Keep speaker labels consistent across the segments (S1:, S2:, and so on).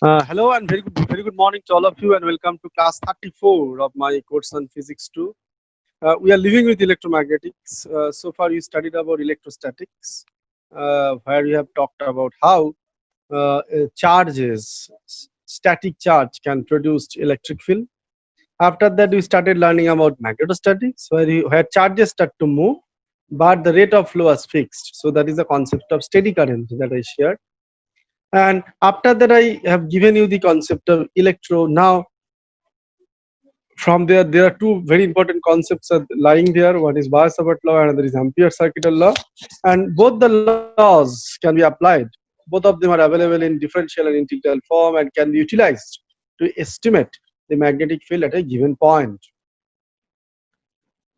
S1: Hello and very good morning to all of you, and welcome to class 34 of my course on physics 2. We are living with electromagnetics. So far, you studied about electrostatics, where we have talked about how charges, static charge, can produce electric field. After that, we started learning about magnetostatics, where charges start to move, but the rate of flow is fixed. So that is the concept of steady current that I shared. And after that, I have given you the concept of electro. Now, from there are two very important concepts are lying there. One is Biot-Savart law and another is Ampere-Circuital law. And both the laws can be applied. Both of them are available in differential and integral form and can be utilized to estimate the magnetic field at a given point.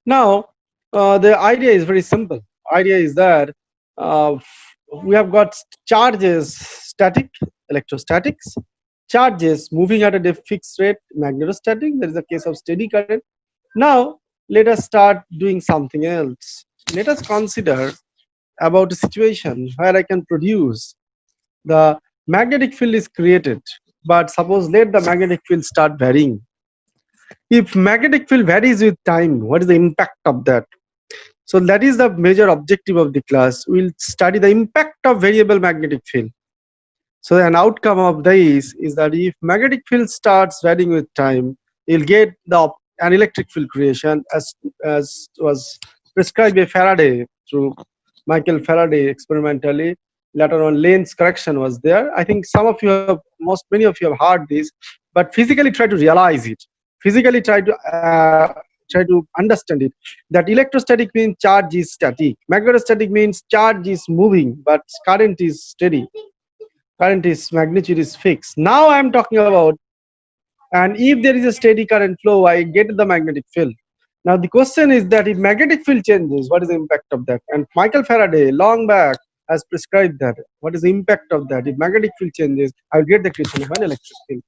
S1: Now, the idea is very simple. Idea is that uh, we have got charges, static, electrostatics, charges moving at a fixed rate, magnetostatic. There is a case of steady current. Now, let us start doing something else. Let us consider about a situation where I can produce the magnetic field is created, but suppose let the magnetic field start varying. If magnetic field varies with time, what is the impact of that? So that is the major objective of the class. We'll study the impact of variable magnetic field. So an outcome of this is that if magnetic field starts varying with time, you'll get an electric field creation as was prescribed by Faraday through Michael Faraday experimentally. Later on, Lenz's correction was there. I think some of you have, many of you have heard this, but physically try to realize it. Physically try to understand it. That electrostatic means charge is static. Magnetostatic means charge is moving, but current is steady. Current is magnitude is fixed. Now I am talking about, and if there is a steady current flow, I get the magnetic field. Now the question is that if magnetic field changes, what is the impact of that? And Michael Faraday long back has prescribed that. What is the impact of that? If magnetic field changes, I will get the creation of an electric field.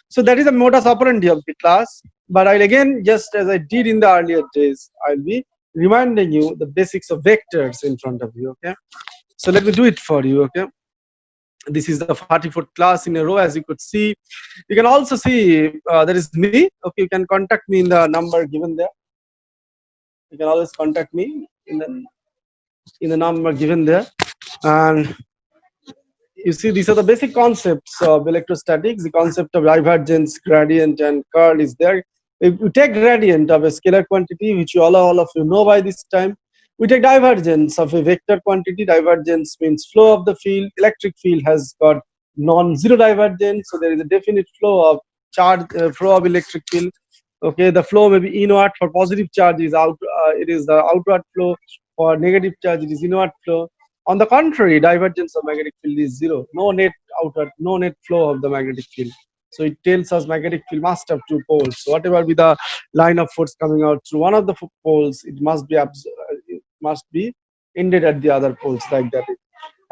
S1: So that is the modus operandi of the class. But I'll again, just as I did in the earlier days, I'll be reminding you the basics of vectors in front of you. Okay. So let me do it for you. Okay. This is the 44th class in a row, as you could see. You can also see there is me. Okay, you can contact me in the number given there. You can always contact me in the number given there. And you see, these are the basic concepts of electrostatics. The concept of divergence, gradient, and curl is there. If you take gradient of a scalar quantity, which all of you know by this time, we take divergence of a vector quantity. Divergence means flow of the field. Electric field has got non-zero divergence, so there is a definite flow of charge, flow of electric field. Okay, the flow may be inward. For positive charge is out. It is the outward flow. For negative charge, it is inward flow. On the contrary, divergence of magnetic field is zero. No net outward, no net flow of the magnetic field. So it tells us magnetic field must have two poles. So whatever be the line of force coming out through one of the poles, it must be ended at the other poles, like that.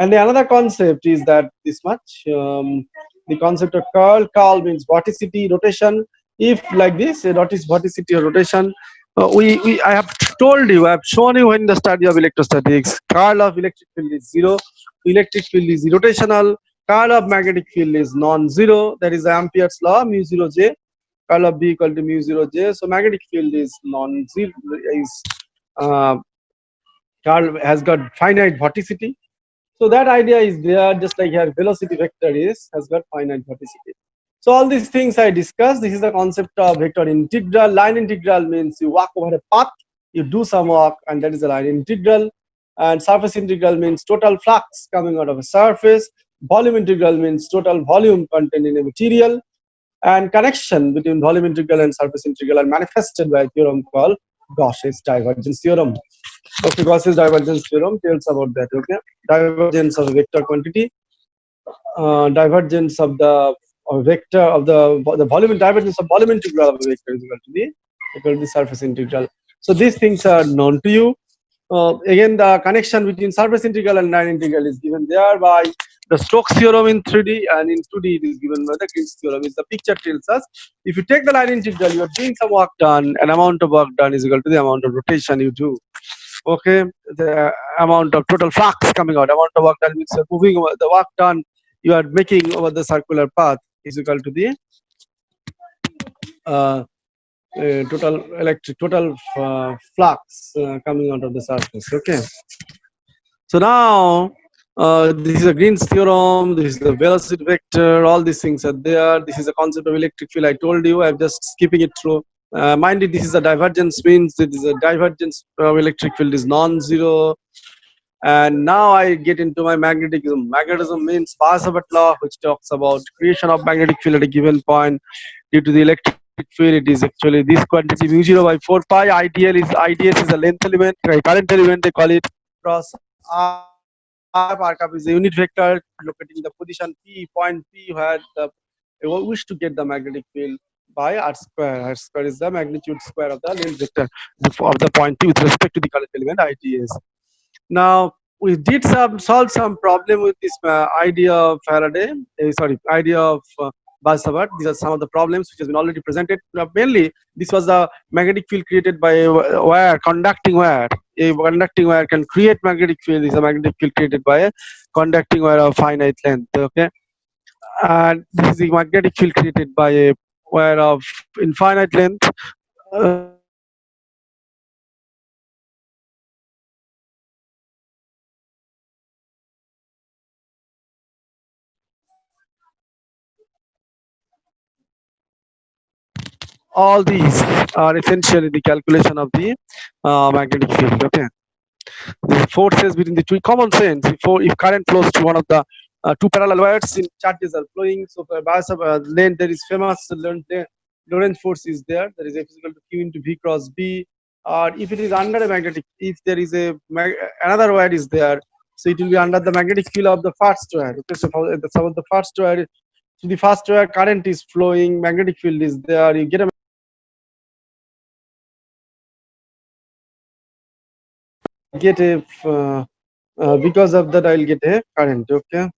S1: And the another concept is that this much. The concept of curl. Curl means vorticity, rotation. If like this, what is vorticity or rotation? I have told you, I have shown you in the study of electrostatics, curl of electric field is zero, electric field is rotational, curl of magnetic field is non-zero. That is Ampere's law, mu zero j, curl of B equal to mu zero j. So magnetic field is non-zero, is uh, curl has got finite vorticity. So that idea is there, just like here velocity vector has got finite vorticity. So all these things I discussed. This is the concept of vector integral. Line integral means you walk over a path, you do some work, and that is a line integral. And surface integral means total flux coming out of a surface. Volume integral means total volume contained in a material. And connection between volume integral and surface integral are manifested by a theorem called Gauss's divergence theorem. Okay, Gauss's divergence theorem tells about that. Okay, divergence of a vector quantity, divergence of the vector of the volume, divergence of volume integral of a vector is equal to the surface integral. So these things are known to you. Again, the connection between surface integral and line integral is given there by the Stokes theorem in 3D, and in 2D it is given by the Green's theorem. Is the picture tells us if you take the line integral, you are doing some work done, an amount of work done is equal to the amount of rotation you do. Okay, the amount of total flux coming out, amount of work done means you're moving over the work done, you are making over the circular path. is equal to the uh, total flux coming out of the surface. Okay. So now this is a Green's theorem, this is the velocity vector, all these things are there. This is a concept of electric field. I told you, I'm just skipping it through. Mind you, this is a divergence, means that is a divergence of electric field is non-zero. And now I get into my magnetism. Magnetism means Parsevat law, which talks about creation of magnetic field at a given point due to the electric field. It is actually this quantity mu 0 by 4 pi. IDS is a length element, right? Current element they call it, cross R cup is a unit vector locating the position P, point P, where we wish to get the magnetic field by R square. R square is the magnitude square of the length vector of the point P with respect to the current element IDS. Now we did solve some problem with this idea of Faraday, idea of Barsabat. These are some of the problems which has been already presented. Mainly, this was the magnetic field created by a wire, conducting wire. A conducting wire can create magnetic field. Is a magnetic field created by a conducting wire of finite length. Okay, and this is the magnetic field created by a wire of infinite length. All these are essential in the calculation of the magnetic field. Okay, the forces between the two, common sense. If current flows to one of the two parallel wires, in charges are flowing. So for bias of length, there is famous Lorentz force is there. That is F is equal to Q into V cross B. Or if it is under a magnetic, if there is another wire is there, so it will be under the magnetic field of the first wire. Okay, so for the sum of the first wire, to the first wire current is flowing, magnetic field is there. You get a because of that I'll get a current. Okay,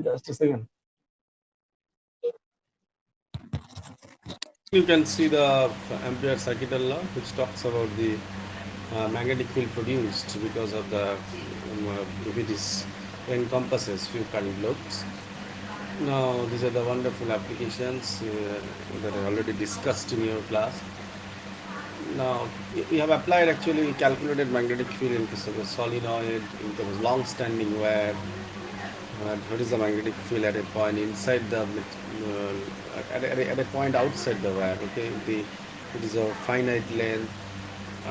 S1: just a second. You can see the Ampere circuital law, which talks about the magnetic field produced because of the if it is encompasses few current loops. Now these are the wonderful applications that I already discussed in your class. Now we have applied, actually calculated magnetic field in case of a solenoid, in terms of long-standing wire. What is the magnetic field at a point inside the at a point outside the wire? Okay, it is of finite length,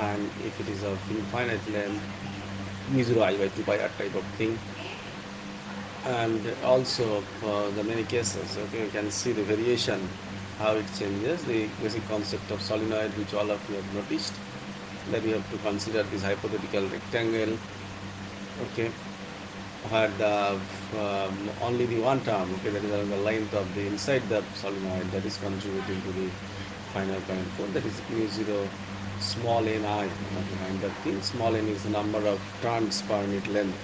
S1: and if it is of infinite length, mu 0 I by 2 pi r type of thing. And also for the many cases, okay, you can see the variation, how it changes. The basic concept of solenoid, which all of you have noticed, that we have to consider this hypothetical rectangle, okay, where the only the one term, okay, that is the length of the inside the solenoid, that is contributing to the final current flow, that is mu 0 small n I behind that thing. Small n is the number of turns per unit length.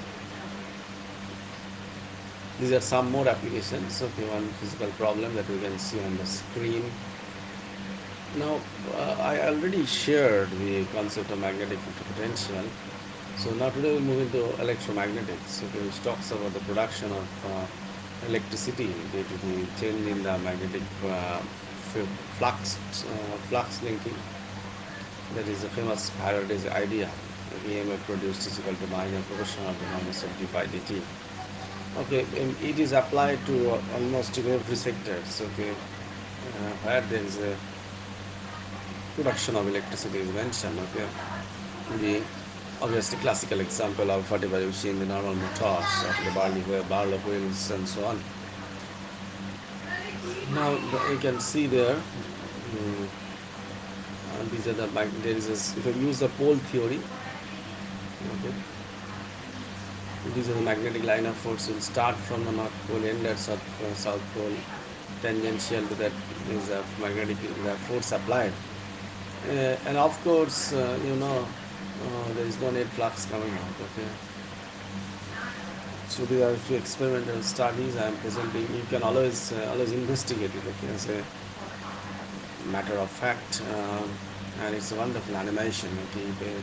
S1: These are some more applications. Okay, one physical problem that we can see on the screen. Now, I already shared the concept of magnetic potential. So now today we'll move into electromagnetics, okay, which talks about the production of electricity due to the change in the magnetic flux linking. That is the famous Faraday's idea. The EMF produced is equal to minor proportional to minus of d phi dt. Okay, and it is applied to almost in every sector. So, okay, where there is a production of electricity is mentioned. Okay, the obviously classical example of whatever you see in the normal motors, the Barlow wheels, and so on. Now you can see there. These are the there is if you use the pole theory. Okay. These are the magnetic line of force will start from the North Pole, end at South Pole. Tangential to that is a magnetic force applied. And of course, there is no net flux coming out. Okay. So there are a few experimental studies I am presenting. You can always investigate it. Okay, as a matter of fact, and it's a wonderful animation. Okay,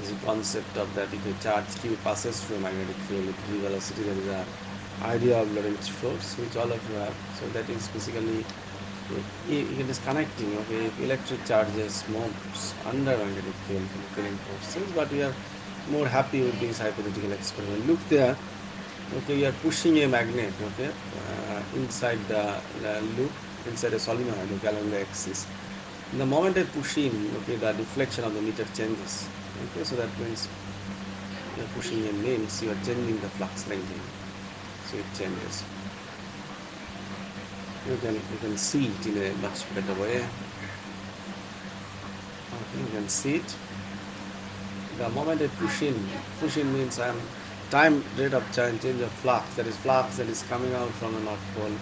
S1: is a concept of that if a charge q passes through a magnetic field with v velocity, there is a
S2: idea of Lorentz force, which all of you have. So that is basically it is connecting. Okay, if electric charges moves under magnetic field filling forces, but we are more happy with this hypothetical experiment. Look there. Okay, you are pushing a magnet. Okay, inside the loop, inside a solenoid. Okay, along the axis. The moment I push in, okay, the deflection of the meter changes. Okay, so that means you are pushing in means you are changing the flux linkage. So it changes. You can see it in a much better way. Okay, you can see it. The moment I push in means I'm time rate of change of flux. That is flux that is coming out from the North Pole,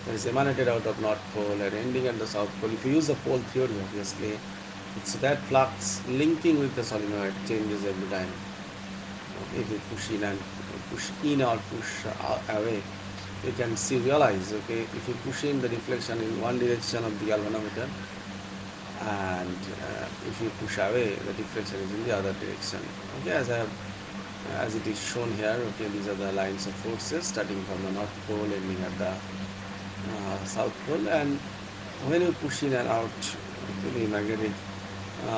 S2: that is emanated out of North Pole and ending at the South Pole. If you use the pole theory, obviously, it's that flux linking with the solenoid changes every time. If you push in or push away, you can see realize. Okay, if you push in the deflection in one direction of the galvanometer, and if you push away, the deflection is in the other direction. Okay, as it is shown here. Okay, these are the lines of forces starting from the North Pole ending at the South Pole, and when you push in and out, okay, the magnetic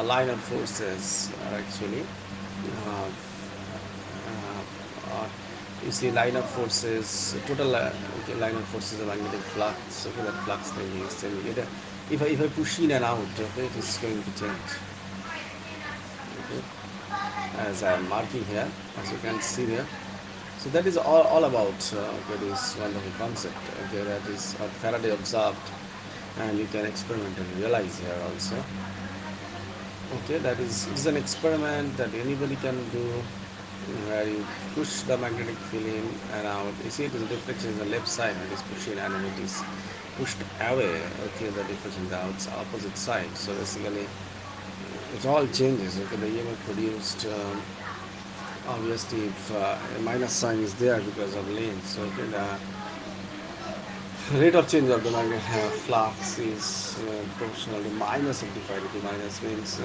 S2: line of forces are actually uh, uh, you see line of forces total okay, line of forces of magnetic flux. Okay, that flux thing is changing it. If I push in and out, okay, it is going to change. Okay, as I am marking here, as you can see there. So that is all about okay, this wonderful concept. Okay, that is what Faraday observed, and you can experiment and realize here also. Okay, that is it is an experiment that anybody can do, where you push the magnetic field in and out. You see, it is deflection in the left side, it is pushing, and when it is pushed away, okay, the deflection is the opposite side. So basically, it all changes. Okay, the EMF produced. Obviously, if a minus sign is there because of length, so okay, the rate of change of the magnet flux is proportional to minus 75 degree. Minus means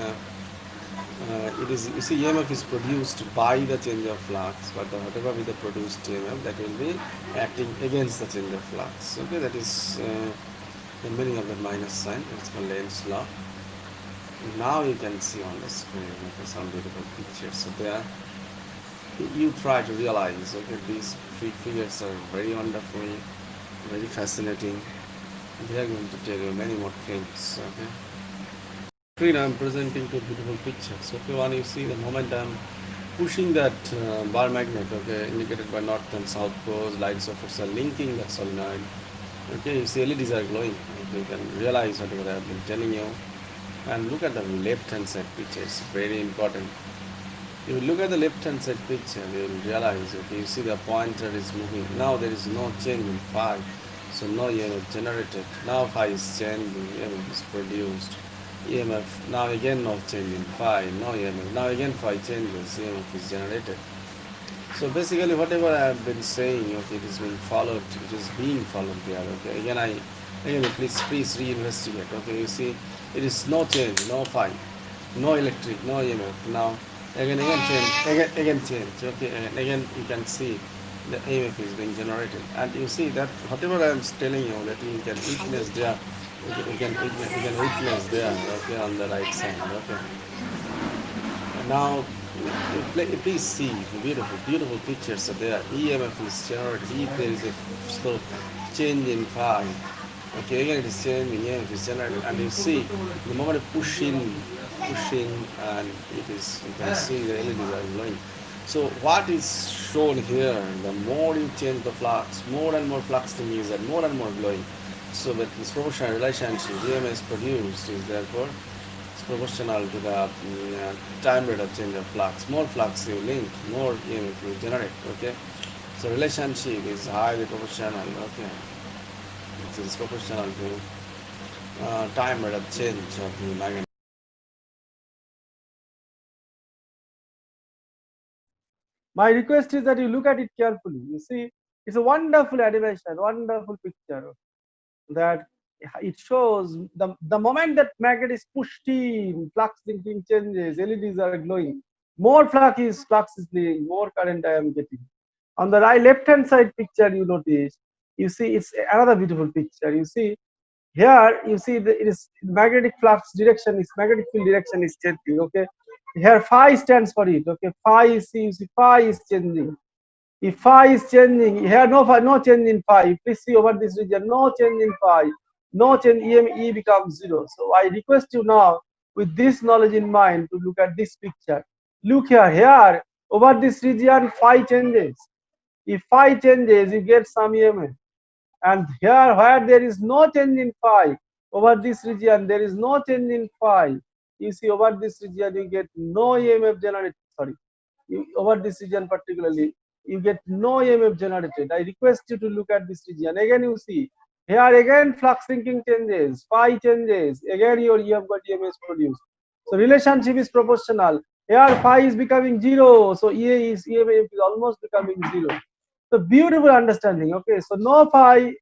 S2: it is, you see, EMF is produced by the change of flux, but whatever be the produced EMF, that will be acting against the change of flux. Okay, that is the meaning of the minus sign. It's called Lenz's law. Now you can see on the screen, okay, some beautiful pictures. So there, you try to realize, okay, these three figures are very wonderful, very fascinating. They are going to tell you many more things. Okay, screen I'm presenting two beautiful pictures. Okay, one, you see the moment I'm pushing that bar magnet, okay, indicated by north and south poles, lines of force are linking that solenoid. Okay, you see LEDs are glowing. Okay, you can realize whatever I have been telling you. And look at the left hand side picture, it's very important. If you look at the left hand side picture, you will realize, okay, you see the pointer is moving. Now there is no change in phi, so no EMF generated. Now phi is changing, EMF is produced. EMF, now again no change in phi, no EMF. Now again phi changes, EMF is generated. So basically whatever I have been saying, okay, it is being followed, it is being followed there. Okay, again please reinvestigate. Okay, you see it is no change, no phi, no electric, no EMF. Now again change, again change. Okay, and again you can see the EMF is being generated, and you see that whatever I am telling you, that you can witness there, you can witness there. Okay, on the right side. Okay, and now please see the beautiful pictures of there. EMF is generated. If there is a slow change in phi, okay, again it is changing, EMF is generated, and you see the moment you push in, and it is, you can see the LEDs are glowing. So what is shown here, the more you change the flux, more and more flux thing is, and more glowing. So with this proportional relationship, EMF is produced is therefore it's proportional to the time rate of change of flux. More flux you link, more EMF you generate. Okay, so relationship is highly proportional. Okay, it is proportional to time rate of change of the magnet.
S1: My request is that you look at it carefully. You see, it's a wonderful animation, wonderful picture that it shows the moment that magnet is pushed in, flux linking changes, LEDs are glowing. More flux is flowing, more current I am getting. On the right left hand side picture, you notice, you see it's another beautiful picture. You see here, you see it is magnetic flux direction, is magnetic field direction is changing. Okay, here phi stands for it. Okay, phi is, you see phi is changing. If phi is changing, here no phi, no change in phi. Please see over this region, no change in phi, no change, EME becomes 0. So I request you now, with this knowledge in mind, to look at this picture. Look here over this region, phi changes. If phi changes, you get some EMF. And here, where there is no change in phi, over this region, there is no change in phi. You see, over this region, you get no EMF generated. Sorry, over this region particularly, you get no EMF generated. I request you to look at this region. Again, you see, here again flux linking changes, phi changes. Again, you have got EMF produced. So relationship is proportional. Here phi is becoming 0, so EMF is almost becoming 0. So beautiful understanding. Okay, so no phi,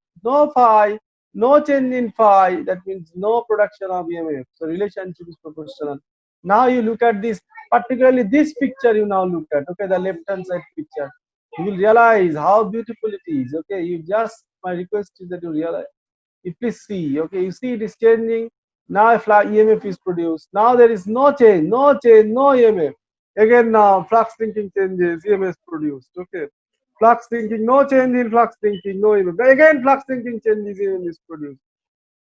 S1: no change in phi. That means no production of EMF. So relationship is proportional. Now you look at this, particularly this picture you now look at. Okay, the left hand side picture. You will realize how beautiful it is. Okay, you just, my request is that you realize. You please see. Okay, you see it is changing. Now a EMF is produced. Now there is no change, no EMF. Again now flux linking changes, EMF is produced. Okay. Flux linking, no change in flux linking, no EMF. Again, flux linking changes, EMF is produced.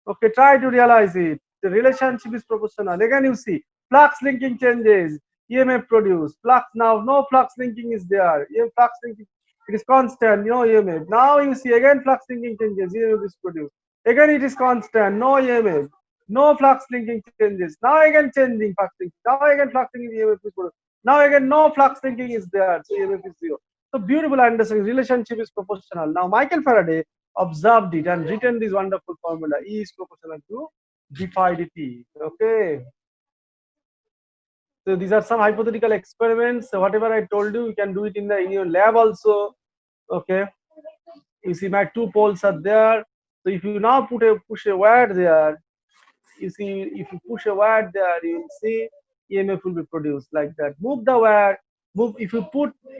S1: Okay, try to realize it. The relationship is proportional. Again, you see flux linking changes, EMF produced. Flux now, no flux linking is there. Flux linking, it is constant, no EMF. Now you see again flux linking changes, EMF is produced. Again, it is constant, no EMF. No flux linking changes. Now again changing flux linking. Now again flux linking, EMF is produced. Now again no flux linking is there, so EMF is 0. So beautiful understanding. Relationship is proportional. Now Michael Faraday observed it and written this wonderful formula: E is proportional to d phi dt. Okay. So these are some hypothetical experiments. So whatever I told you, you can do it in your lab also. Okay. You see my two poles are there. So if you now push a wire there, you see if you push a wire there, you will see EMF will be produced like that. Move the wire, if you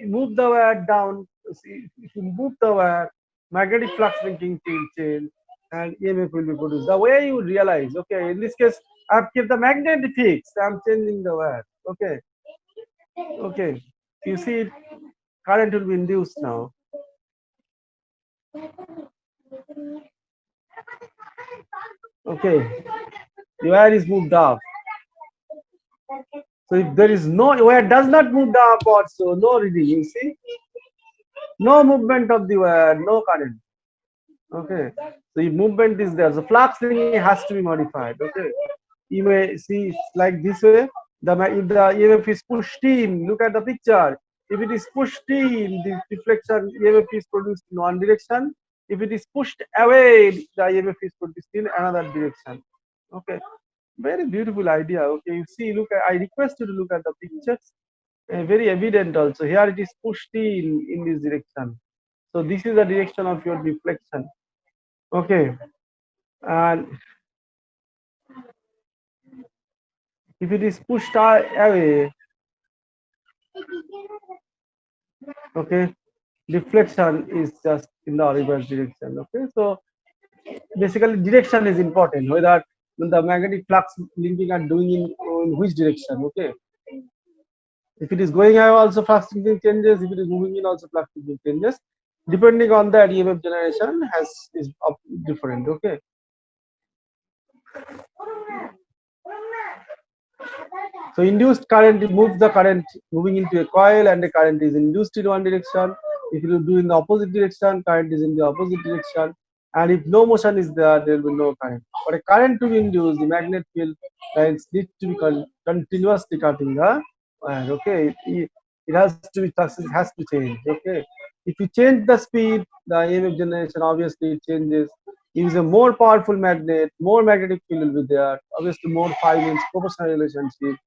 S1: move the wire down, see if you move the wire, magnetic flux linking will change and EMF will be produced. The way you realize, okay, in this case I've kept the magnet fixed, I'm changing the wire. Okay, okay, you see current will be induced now. Okay, the wire is moved up. So if there is no wire does not move the upward, so no reading, you see, no movement of the wire, no current. Okay, so if movement is there, so flux linking has to be modified. Okay, you may see it's like this way. If the EMF is pushed in, look at the picture. If it is pushed in, the deflection EMF is produced in one direction. If it is pushed away, the EMF is produced in another direction. Okay, very beautiful idea. Okay, you see, look, I request you to look at the pictures. Very evident also. Here it is pushed in this direction. So this is the direction of your deflection. Okay, and if it is pushed away, okay, deflection is just in the reverse direction. Okay, so basically direction is important, whether the magnetic flux linking are doing in which direction. Okay, if it is going away also flux linking changes, if it is moving in also flux linking changes, depending on that EMF generation is different. Okay, so induced current moves the current moving into a coil, and the current is induced in one direction. If you do in the opposite direction, current is in the opposite direction. And if no motion is there, there will be no current. For a current to be induced, the magnet field lines need to be continuously cutting the wire. Okay, it has to be, it has to change. Okay, if you change the speed, the EMF generation obviously it changes. Use a more powerful magnet, more magnetic field will be there. Obviously, more phi means proportional relationship.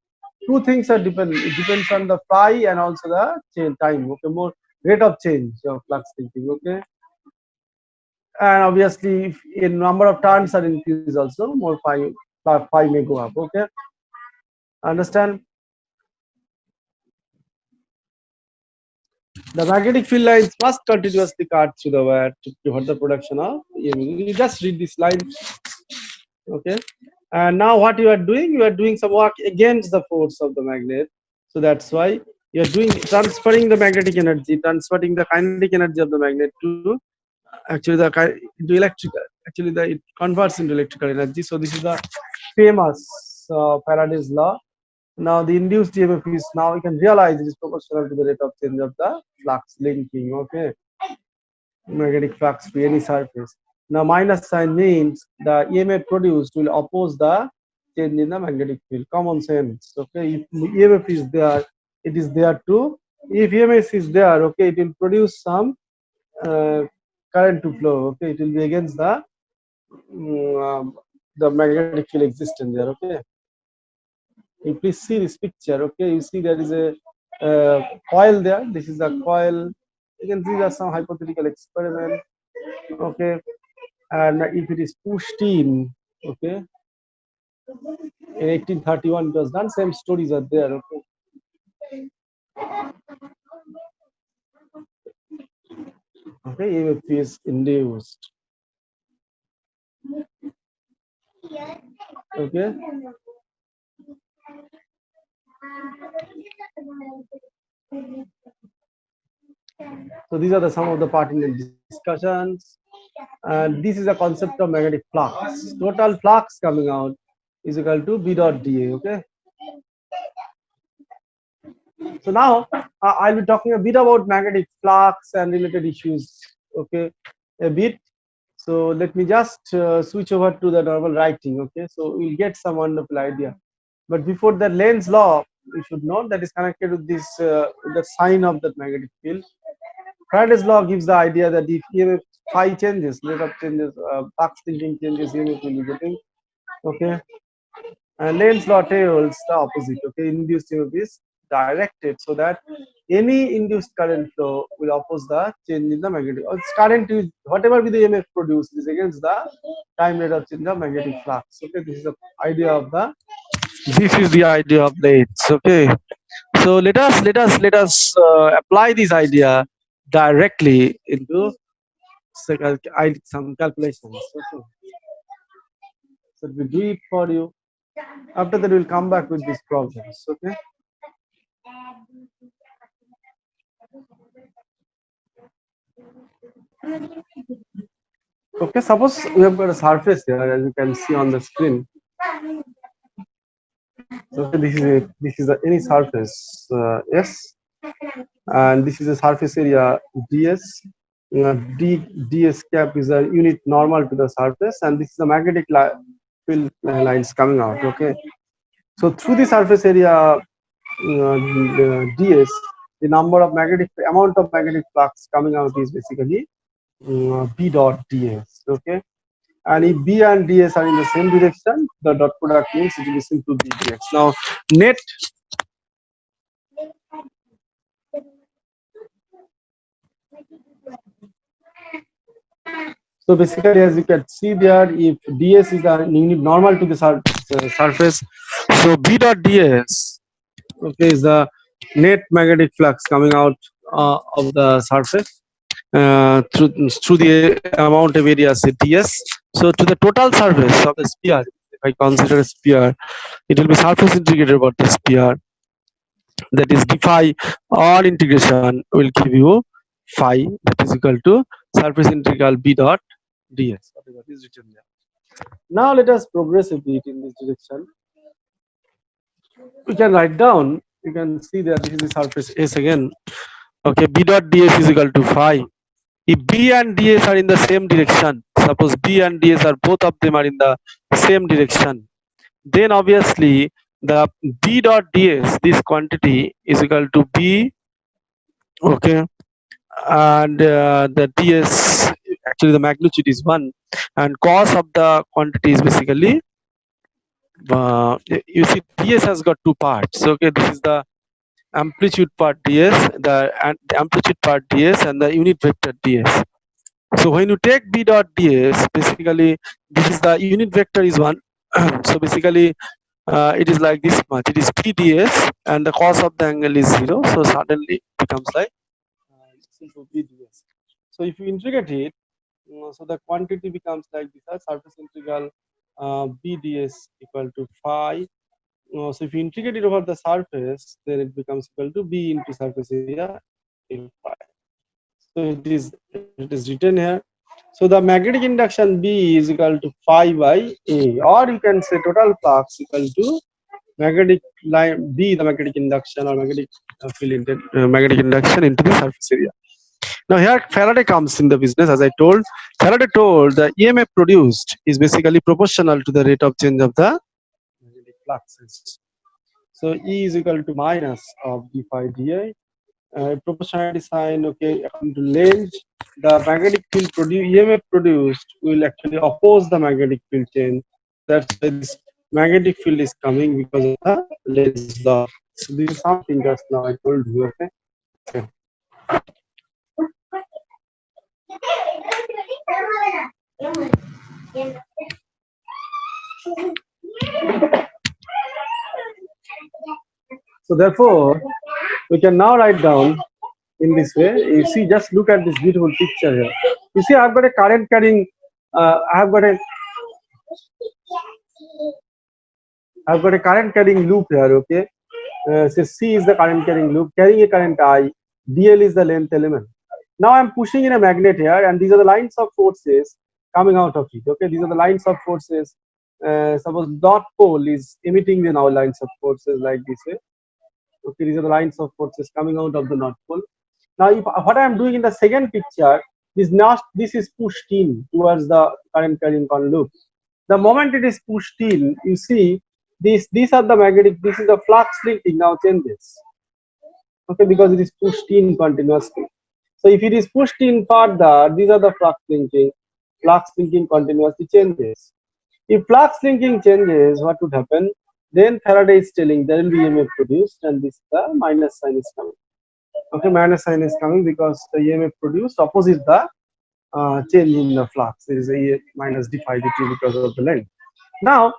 S1: Two things are depend. It depends on the phi and also the change time. Okay, more rate of change of flux linking. Okay, and obviously, if in number of turns are increased, also more phi may go up. Okay, understand? The magnetic field lines must continuously cut through the wire to prevent the production of EMF. You just read this line, okay? And now what you are doing? You are doing some work against the force of the magnet. So that's why you are doing transferring the magnetic energy, transferring the kinetic energy of the magnet to actually into electrical. Actually, it converts into electrical energy. So this is the famous Faraday's law. Now the induced EMF is, now you can realize it is proportional to the rate of change of the flux linking. Okay, magnetic flux to any surface. Now minus sign means the EMF produced will oppose the change in the magnetic field. Common sense. Okay, if EMF is there, it is there too. If EMF is there, okay, it will produce some uh, current to flow. Okay, it will be against the magnetic field existence there. Okay, you please see this picture. Okay, you see there is a coil there. This is a coil. You can see there's some hypothetical experiment. Okay, and if it is pushed in, okay, in 1831 it was done. Same stories are there. Okay, okay, EMF is induced. Okay, so these are the some of the pertinent discussions, and this is a concept of magnetic flux. Total flux coming out is equal to B dot dA. Okay, so now I'll be talking a bit about magnetic flux and related issues. Okay, a bit. So let me just switch over to the normal writing. Okay, so we'll get some wonderful idea. But before that, Lenz's law, we should know that is connected with this the sign of that magnetic field. Faraday's law gives the idea that if EMF phi changes, rate of changes, flux linking changes, EMF will be getting. Okay, and Lenz's law tells the opposite. Okay, induced EMF is directed so that any induced current flow will oppose the change in the magnetic. Its current is whatever be the EMF produced is against the time rate of change of magnetic flux. Okay, this is the idea of the. This is the idea of Lenz. Okay, so let us apply this idea directly into some calculations. Okay, so we do it for you. After that, we'll come back with these problems. Okay. Okay, suppose we have got a surface here, as you can see on the screen. Okay, this is any surface S, and this is a surface area ds. ds cap is a unit normal to the surface, and this is the magnetic field lines coming out. Okay, so through the surface area ds, the number of magnetic amount of magnetic flux coming out is basically b dot ds. Okay, and if b and ds are in the same direction, the dot product means it will be simple b dx. Now net. So basically, as you can see there, if ds is a unit normal to the surface, so b dot ds, okay, is the net magnetic flux coming out of the surface through the amount of area say ds. So to the total surface of the sphere, if I consider a sphere, it will be surface integrated about the sphere. That is d phi or integration will give you phi, that is equal to surface integral b dot ds, whatever is written there. Now let us progress a bit in this direction. We can write down, you can see that this is the surface S again. Okay, b dot ds is equal to phi. If b and ds are in the same direction, suppose b and ds are both of them are in the same direction, then obviously the b dot ds, this quantity is equal to b. Okay, and the ds, actually the magnitude is 1, and cos of the quantity is basically you see ds has got two parts. Okay, this is the amplitude part ds, the amplitude part ds, and the unit vector ds. So when you take b dot ds, basically this is the unit vector is 1. So basically it is like this much, it is p ds, and the cos of the angle is 0, so suddenly it becomes like flux into BDS. So if you integrate it, so the quantity becomes like this: surface integral BDS equal to phi. So if you integrate it over the surface, then it becomes equal to B into surface area into phi. So it is written here. So the magnetic induction B is equal to phi by A, or you can say total flux equal to magnetic line B, the magnetic induction or magnetic field magnetic induction into the surface area. Now here Faraday comes in the business. As I told, Faraday told the EMF produced is basically proportional to the rate of change of the magnetic fluxes. So E is equal to minus of d phi di. Proportionality sign, okay, according to Lenz, the magnetic field EMF produced will actually oppose the magnetic field change. That's why this magnetic field is coming because of the Lenz law. So this is something just now I told you, okay. So therefore, we can now write down in this way. You see, just look at this beautiful picture here. You see, I've got a current carrying. I've got a current carrying loop here. Okay, so C is the current carrying loop carrying a current I. DL is the length element. Now I'm pushing in a magnet here, and these are the lines of forces coming out of it. Okay, these are the lines of forces. Suppose dot pole is emitting the now lines of forces like this way. Okay, these are the lines of forces coming out of the north pole. Now, if what I am doing in the second picture is not, this is pushed in towards the current carrying loop. The moment it is pushed in, you see these are the magnetic. This is the flux linking now changes. Okay, because it is pushed in continuously. So if it is pushed in further, these are the flux linking. Flux linking continuously changes. If flux linking changes, what would happen? Then Faraday is telling there will be EMF produced, and this the minus sign is coming. Okay, minus sign is coming because the EMF produced opposes the change in the flux. There is a minus d phi dt because of the length. Now,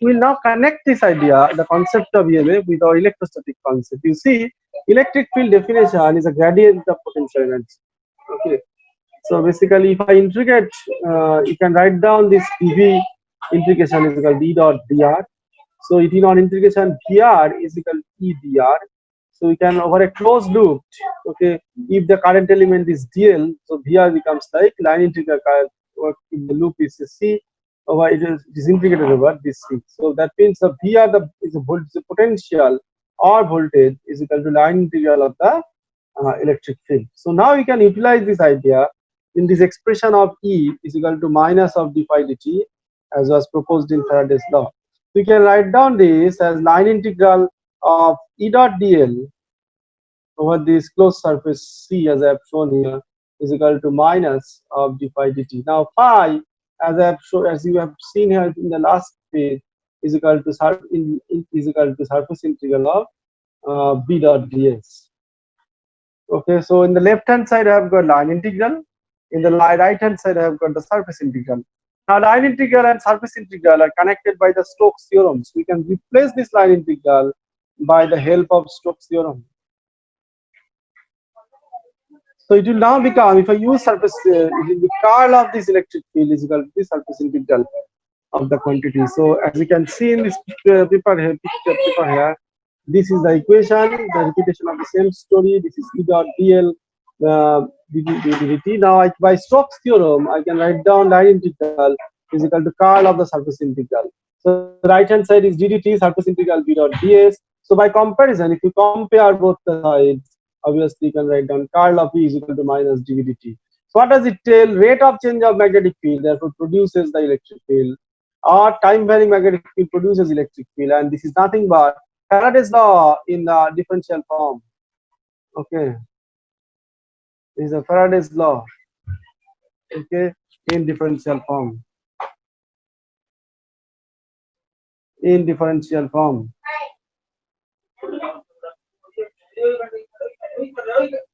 S1: we'll now connect this idea, the concept of EMF, with our electrostatic concept. You see, electric field definition is a gradient of potential energy. Okay, so basically, if I integrate, you can write down this dV integration is equal to d dot dr. So it is on integration Vr is equal to E dr. So we can over a closed loop, okay, if the current element is DL, so Vr becomes like line integral current, or if the loop is a C, over it is integrated over this C. So that means the Vr is a voltage, the potential or voltage is equal to line integral of the electric field. So now we can utilize this idea in this expression of E is equal to minus of d phi dt as was proposed in Faraday's law. We can write down this as line integral of E dot dl over this closed surface C, as I have shown here, is equal to minus of d phi dt. Now phi, as I have shown, as you have seen here in the last page, is equal to surface integral of B dot ds. Okay, so in the left hand side I have got line integral, in the right hand side I have got the surface integral. Now line integral and surface integral are connected by the Stokes theorems. We can replace this line integral by the help of Stokes theorem. So it will now become, if I use surface, it will be curl of this electric field is equal to the surface integral of the quantity. So as you can see in this paper here, this is the equation, the repetition of the same story. This is E dot dl dt. Now by Stokes theorem, I can write down line integral is equal to curl of the surface integral. So the right hand side is ddt, surface integral b dot ds. So by comparison, if you compare both the sides, obviously you can write down curl of E is equal to minus dv dt. So what does it tell? Rate of change of magnetic field therefore produces the electric field, or time varying magnetic field produces electric field, and this is nothing but Faraday's law in the differential form. Okay, this is a Faraday's law. Okay, in differential form. In differential form.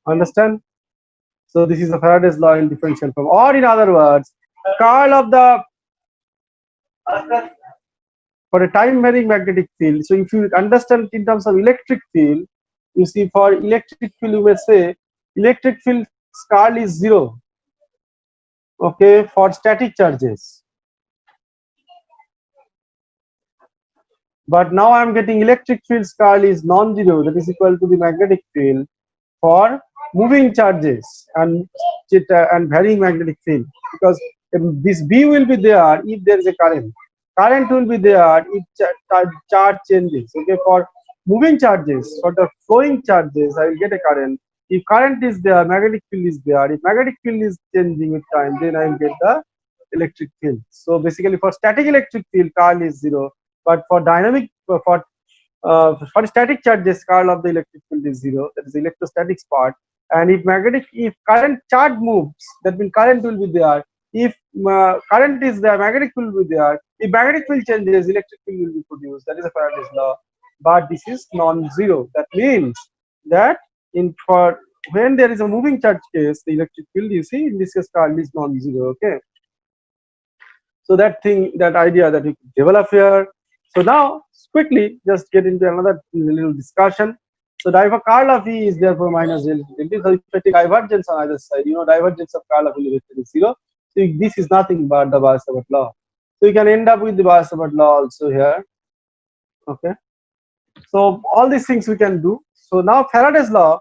S1: Understand? So this is the Faraday's law in differential form, or in other words, curl of the for a time varying magnetic field. So if you understand in terms of electric field, you see for electric field you may say electric field curl is 0, okay, for static charges. But now I am getting electric field curl is non-zero, that is equal to the magnetic field for moving charges and varying magnetic field, because this B will be there if there is a current. Current will be there if charge changes. Okay, for moving charges, for the flowing charges, I will get a current. If current is there, magnetic field is there. If magnetic field is changing with time, then I will get the electric field. So basically, for static electric field, curl is 0. But for dynamic, for static charges, curl of the electric field is 0. That is the electrostatics part. And if current charge moves, that means current will be there. If current is there, magnetic field will be there. If magnetic field changes, electric field will be produced. That is a Faraday's law. But this is non-zero. That means that for when there is a moving charge case, the electric field, you see, in this case, curl is non-zero. Okay. So that idea that we could develop here. So now quickly just get into another little discussion. So curl of E is therefore minus L. So if I take divergence on either side, divergence of curl of E is 0. So this is nothing but the Biot-Savart law. So you can end up with the Biot-Savart law also here. Okay. So all these things we can do. So now Faraday's law,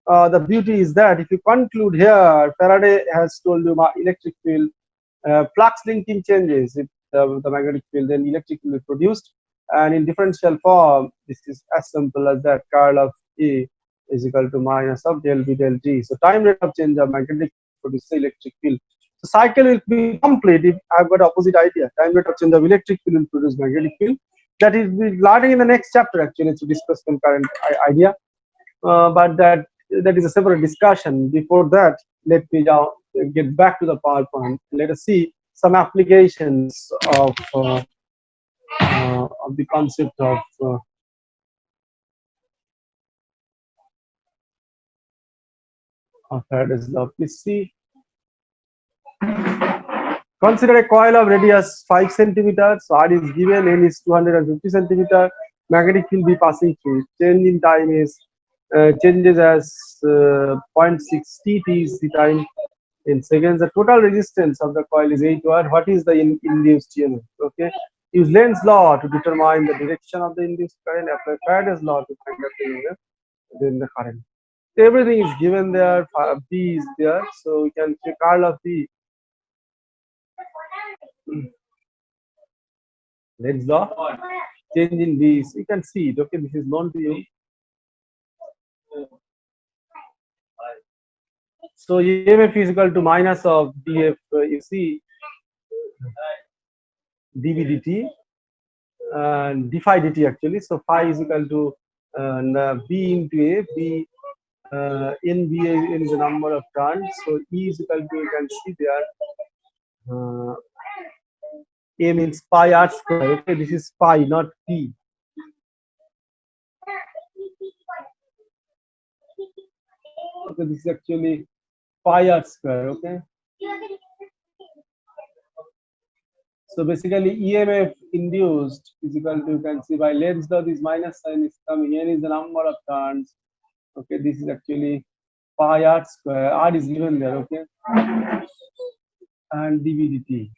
S1: the beauty is that if you conclude here, Faraday has told you electric field flux linking changes. If the magnetic field, then electric field is produced, and in differential form, this is as simple as that. Curl of E is equal to minus of del B del T. So time rate of change of magnetic produces electric field. So cycle will be complete if I've got opposite idea. Time rate of change of electric field will produce magnetic field. That is we learning in the next chapter actually to discuss concurrent idea. But that is a separate discussion. Before that, let me now get back to the PowerPoint. Let us see some applications of the concept of Faraday's law. Please see. Consider a coil of radius 5 centimeters. So R is given, N is 250 centimeter. Magnetic field be passing through. Change in time is changes as 0.6 t is the time in seconds. The total resistance of the coil is 8 watt. What is the induced EMF? Okay. Use Lenz's law to determine the direction of the induced current. Apply Faraday's law to find out the EMF, then the current. Everything is given there. B is there, so we can check curl of B. Lenz's law. Change in B. So you can see it. Okay, this is known to you. So EMF is equal to minus of df. You see dv dt and d phi dt actually. So phi is equal to b into a. B in b is the number of turns. So E is equal to, you can see there. A means pi r square. Okay, this is pi, not p. Okay, this is actually pi r square. Okay. So basically, EMF induced is equal to, you can see by Lenz's law, this minus sign is coming. N is the number of turns. Okay, this is actually pi r square. R is given there. Okay, and dv dt.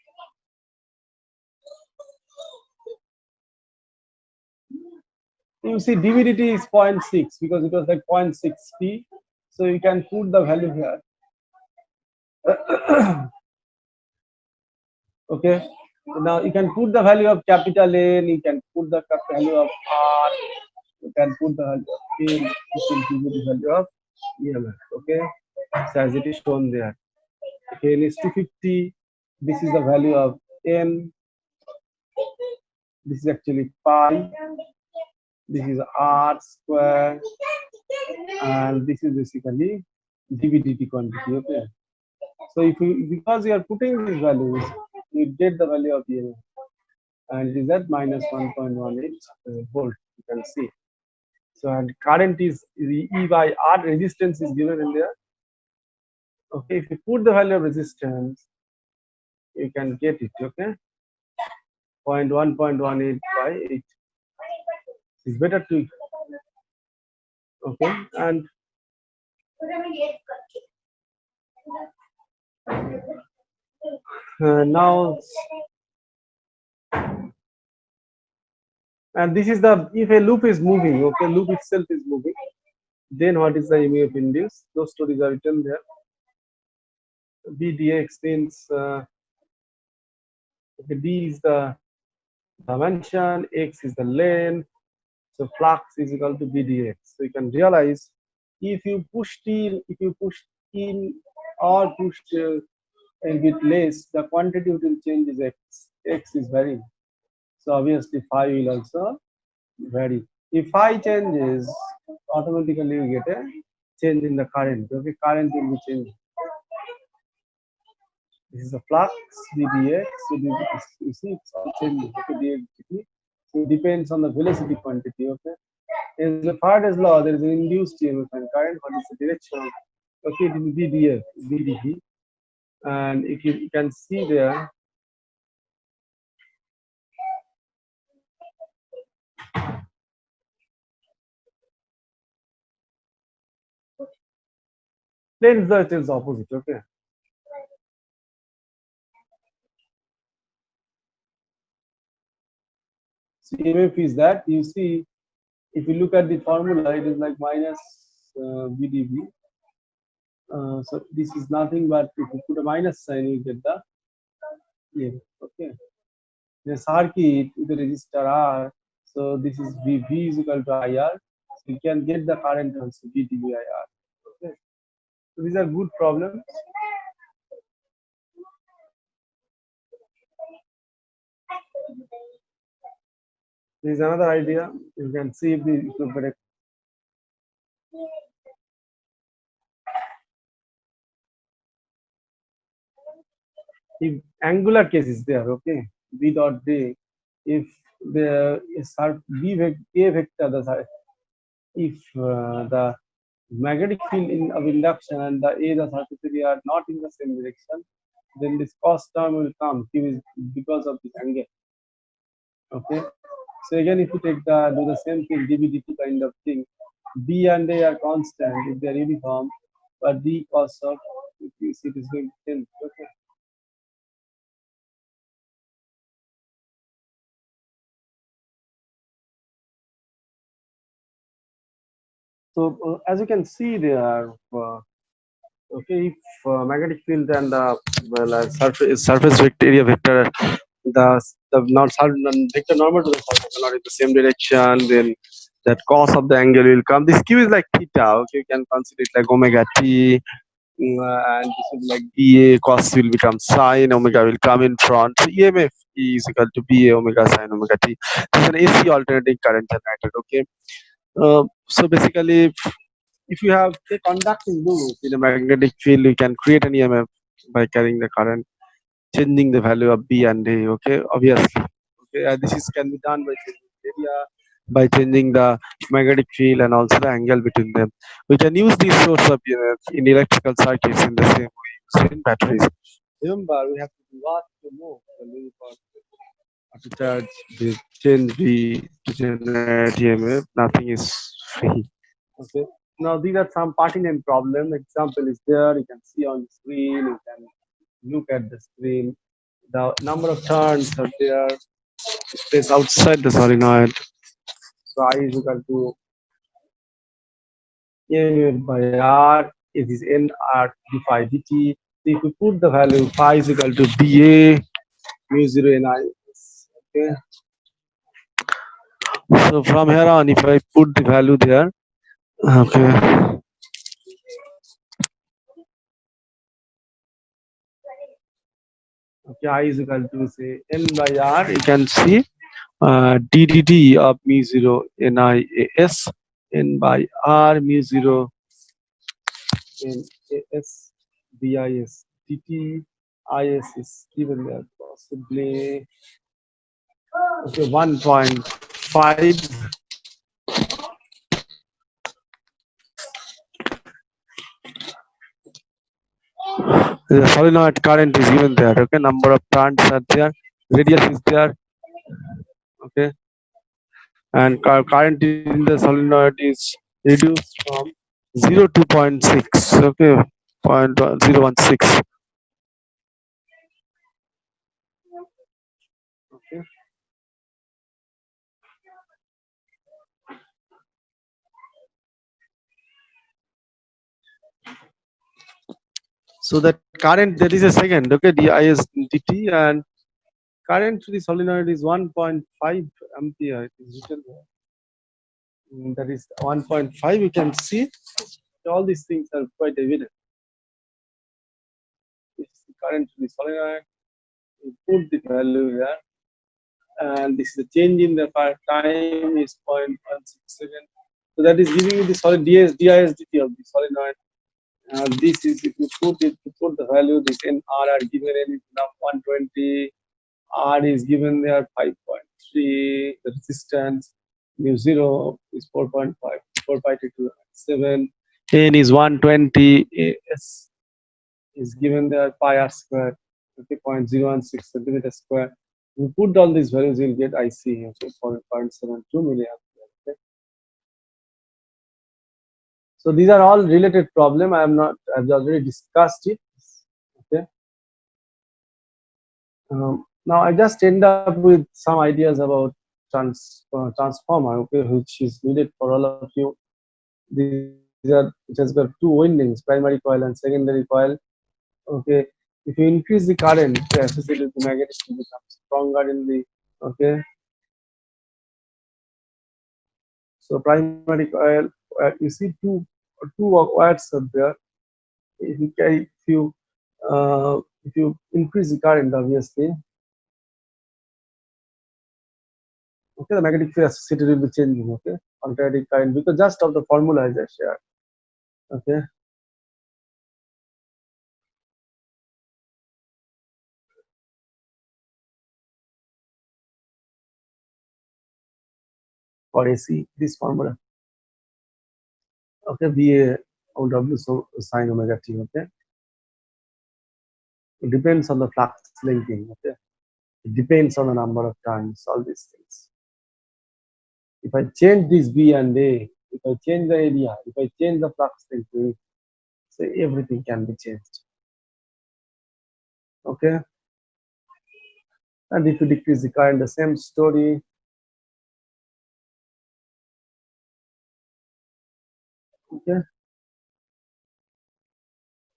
S1: You see dv dt is 0.6 because it was like 0.6 t. So you can put the value here. Okay. Now you can put the value of capital N. You can put the value of R. You can put the value of N. You can give you the value of EMF. Okay. So as it is shown there. Okay, N is 250. This is the value of N. This is actually pi. This is R square. And this is basically dv dt quantity. Okay. So if you, because you are putting these values, you get the value of EMF, and it is at minus 1.18 volt. You can see. So and current is E by R. Resistance is given in there. Okay, if you put the value of resistance, you can get it. Okay, 0.1.18 by 8. It's better to. Okay, and Now, and this is the, if a loop is moving, okay, loop itself is moving, then what is the EMF induced? Those stories are written there. BDX means okay, D is the dimension, X is the length, so flux is equal to BDX. So you can realize if you push in or push a bit less, the quantity will change is X. X is varying. So obviously phi will also vary. If phi changes, automatically you get a change in the current. Okay, current will be changing. This is the flux dx. So this, you see, it's all changing. Okay, dx. So it depends on the velocity quantity. Okay, in the Faraday's law, there is an induced EMF and current. What is the direction? Okay, it will be df, ddt, and if you can see there, then it is opposite. Okay. So EMF is that, you see, if you look at the formula, it is like minus VdV. So this is nothing but if you put a minus sign, you get the EMF. Okay. In a circuit with a resistor R, so this is V is equal to IR. So you can get the current also VdVIR. Okay. So these are good problems. There is another idea. You can see if you look at it. If angular case is there, okay, B dot D, if the A vector, if the magnetic field of induction and the A, the surface area are not in the same direction, then this cos term will come. Q is because of this angle. Okay. So again, if you take do the same thing, dB/dt kind of thing, B and A are constant if they are uniform, but D cos of, if you see, it is going to change. Okay. So as you can see there, okay, if magnetic field and surface vector area vector, the not vector normal to the surface are not in the same direction, then that cos of the angle will come. This q is like theta. Okay, you can consider it like omega t. And this is like BA cos will become sine, omega will come in front. So EMF is equal to BA omega sine omega t. This is an AC alternating current generator. Okay. So basically, if you have a conducting loop in a magnetic field, you can create an EMF by carrying the current, changing the value of B and A. Okay, obviously. Okay, this is can be done by changing the area, by changing the magnetic field and also the angle between them. We can use this source of EMF in electrical circuits in the same way used in batteries. Remember, we have to do what to move the loop or to charge the change B to generate EMF. Nothing is free. Okay. Now these are some pertinent problem. Example is there. You can see on the screen. You can look at the screen. The number of turns are there. Space outside the solenoid. So I is equal to EMF by R. It is N R d phi dt. So if we put the value phi is equal to BA mu 0 NI. Okay. So from here on, if I put the value there, okay. Okay, I is equal to say N by R. You can see ddt of mu 0 NIAS N by R mu 0 NAS BIS dt IS is given there possibly okay 1.5. The solenoid current is given there. Okay, number of turns are there, radius is there. Okay, and current in the solenoid is reduced from 02.6. Okay, 0.016. Okay. So that current, there is a second, okay, DISDT, and current to the solenoid is 1.5 ampere. It is written there. That is 1.5. You can see all these things are quite evident. This is the current to the solenoid. You put the value here, and this is the change in the time is 0.16 second. So that is giving you the solid DISDT of the solenoid. This is, if you put the value, this NR are given in now 120, R is given there 5.3, the resistance mu 0 is 4.5, 4.227, N is 120, S is given there pi r square, 50.016 centimeter square. You put all these values, you'll get IC here, so 0.72 milliampere. Okay. So these are all related problem. I am not, I've already discussed it. Okay. Now I just end up with some ideas about transformer, okay, which is needed for all of you. These are, it has got two windings, primary coil and secondary coil. Okay, if you increase the current, associated with the magnetic field becomes stronger in the, okay. So primary coil, you see two wires are there. If you carry, if you increase the current, obviously, okay, the magnetic field associated will be changing, okay, alternating current, because just of the formula is shared, okay. For AC, this formula, okay, VA or W so sine omega t, okay. It depends on the flux linking, okay. It depends on the number of turns, all these things. If I change this B and A, if I change the area, if I change the flux linking, so everything can be changed, okay. And if you decrease the current, the same story, okay.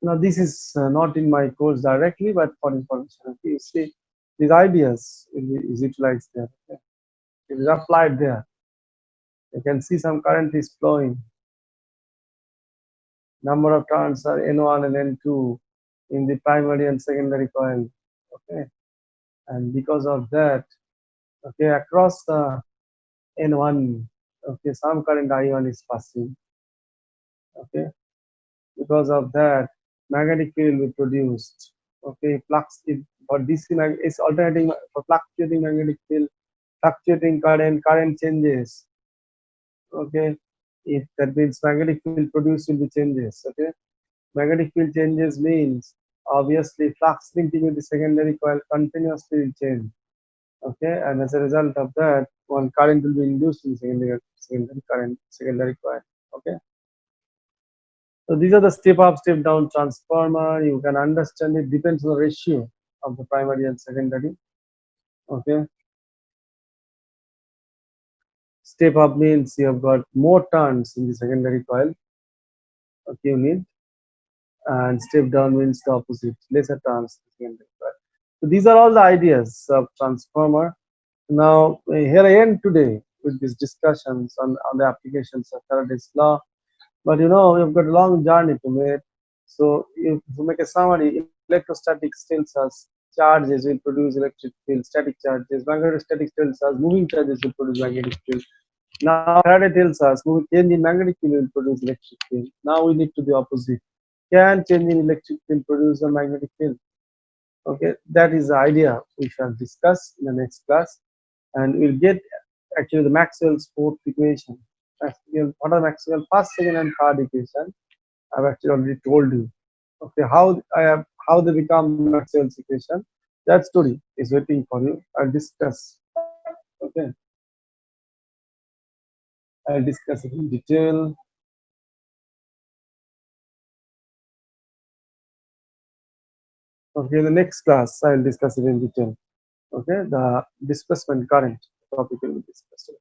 S1: Now this is not in my course directly, but for information, okay. You see, these ideas is utilized there, okay. It is applied there. You can see some current is flowing. Number of turns are N1 and N2 in the primary and secondary coil, okay. And because of that, okay, across the N1, okay, some current I1 is passing, okay. Because of that, magnetic field will be produced, okay. Flux, for DC is alternating, for fluctuating magnetic field, fluctuating current changes, okay. If that means magnetic field produced will be changes, okay. Magnetic field changes means obviously flux linking with the secondary coil continuously will change, okay. And as a result of that, one current will be induced in secondary coil, okay. So these are the step up, step down transformer. You can understand it depends on the ratio of the primary and secondary, okay. Step up means you have got more turns in the secondary coil, okay, you need, and step down means the opposite, lesser turns in the secondary coil. So these are all the ideas of transformer. Now here I end today with these discussions on the applications of Faraday's law. But you know, we've got a long journey to make. So if to make a summary, electrostatics tells us charges will produce electric field, static charges, magnetostatics tells us moving charges will produce magnetic field. Now Faraday tells us moving change in magnetic field will produce electric field. Now we need to do opposite. Can change in electric field produce a magnetic field? Okay, that is the idea we shall discuss in the next class, and we'll get actually the Maxwell's fourth equation. What are Maxwell first, second, and third equation? I've actually already told you. Okay, how they become Maxwell's equation. That story is waiting for you. I'll discuss. Okay, I'll discuss it in detail. Okay, in the next class, I will discuss it in detail. Okay, the displacement current topic will be discussed.